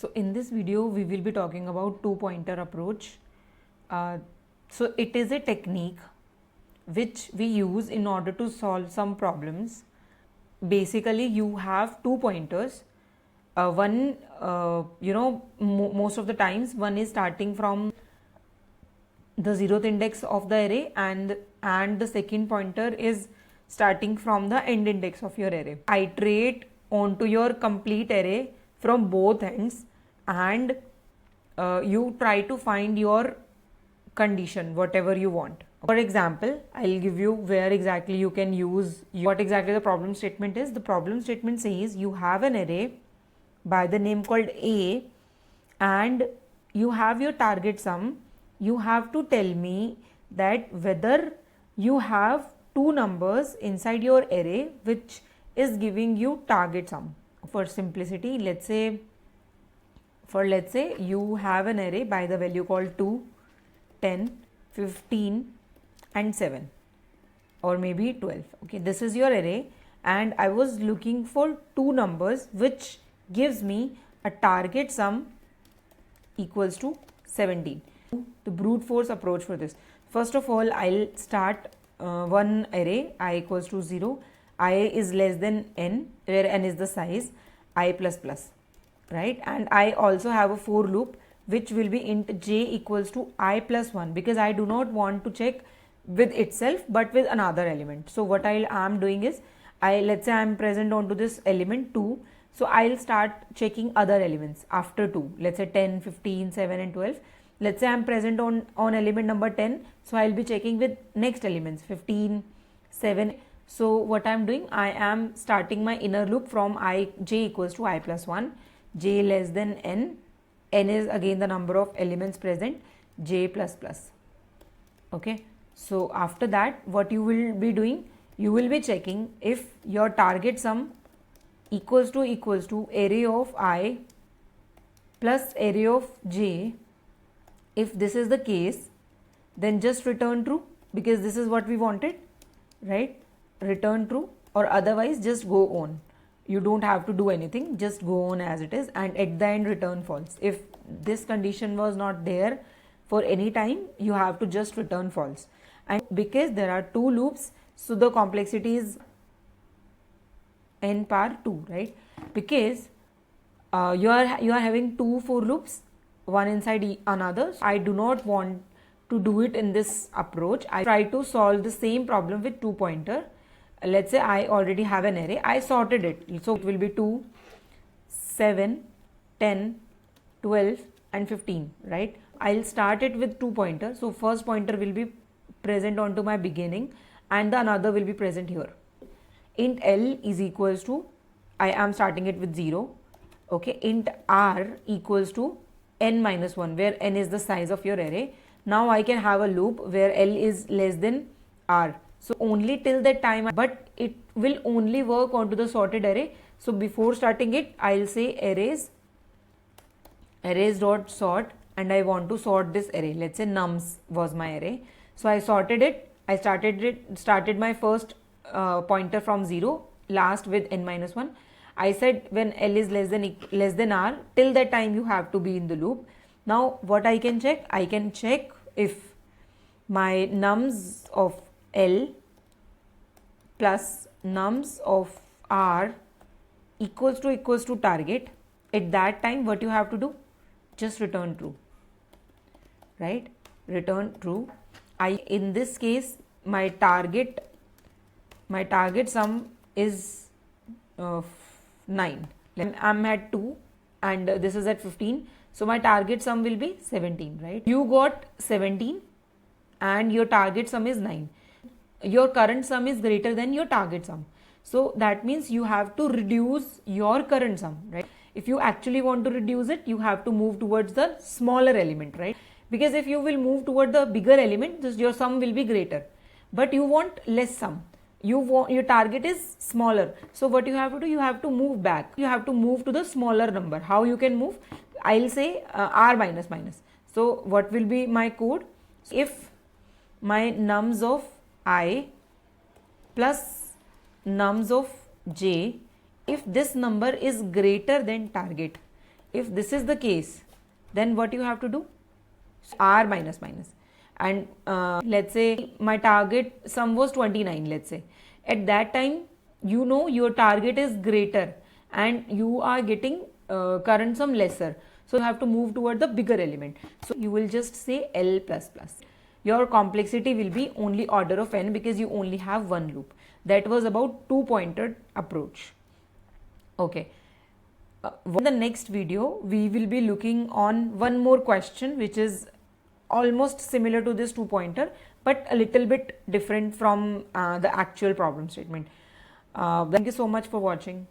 So in this video we will be talking about two pointer approach. So it is a technique which we use in order to solve some problems. Basically you have two pointers. One most of the times one is starting from the 0th index of the array and the second pointer is starting from the end index of your array. Iterate onto your complete array from both ends and you try to find your condition, whatever you want. For example, I'll give you where exactly you can use what exactly the problem statement is. The problem statement says you have an array by the name called A and you have your target sum. You have to tell me that whether you have two numbers inside your array which is giving you target sum. For simplicity, let's say you have an array by the value called 2, 10, 15 and 7 or maybe 12. Okay, this is your array and I was looking for two numbers which gives me a target sum equals to 17. The brute force approach for this. First of all, I'll start one array I equals to 0, I is less than n, where n is the size, I plus plus, right? And I also have a for loop which will be int j equals to I plus 1 because I do not want to check with itself but with another element. So what I am doing is let's say I am present onto this element 2. So I'll start checking other elements after 2. Let's say 10, 15, 7 and 12. Let's say I am present on element number 10. So I'll be checking with next elements 15, 7. So what I am doing, I am starting my inner loop from j equals to I plus 1, j less than n. N is again the number of elements present, j plus plus. Okay. So after that, what you will be doing, you will be checking if your target sum equals to array of I plus array of j. If this is the case, then just return true because this is what we wanted, right? Return true, or otherwise just go on. You don't have to do anything, just go on as it is, and at the end return false. If this condition was not there for any time, you have to just return false. And because there are two loops, so the complexity is n power 2, right? Because you are having two for loops, one inside another. So I do not want to do it in this approach. I try to solve the same problem with two pointer. Let's say I already have an array, I sorted it. So it will be 2, 7, 10, 12 and 15, right? I'll start it with two pointers. So first pointer will be present onto my beginning and the another will be present here. Int L is equals to, I am starting it with 0. Okay, int R equals to n minus 1, where n is the size of your array. Now I can have a loop where L is less than R. So only till that time, but it will only work onto the sorted array. So before starting it, I'll say arrays dot sort, and I want to sort this array. Let's say nums was my array. So I sorted it. I started my first pointer from 0, last with n minus 1. I said when L is less than R, till that time you have to be in the loop. Now what I can check? I can check if my nums of L plus nums of R equals to target. At that time, what you have to do? Just return true, right? Return true. In this case, my target sum is 9. I'm at 2 and this is at 15. So my target sum will be 17, right? You got 17 and your target sum is 9. Your current sum is greater than your target sum. So that means you have to reduce your current sum, right? If you actually want to reduce it, you have to move towards the smaller element, right? Because if you will move toward the bigger element, your sum will be greater. But you want less sum. Your target is smaller. So what you have to do, you have to move back. You have to move to the smaller number. How you can move? I'll say R minus minus. So what will be my code? If my nums of I plus nums of j, if this number is greater than target, if this is the case, then what you have to do? R minus minus. And let's say my target sum was 29, let's say. At that time, you know your target is greater and you are getting current sum lesser. So you have to move toward the bigger element. So you will just say L plus plus. Your complexity will be only order of n because you only have one loop. That was about two-pointed approach. Okay. In the next video, we will be looking on one more question which is almost similar to this two-pointer but a little bit different from the actual problem statement. Thank you so much for watching.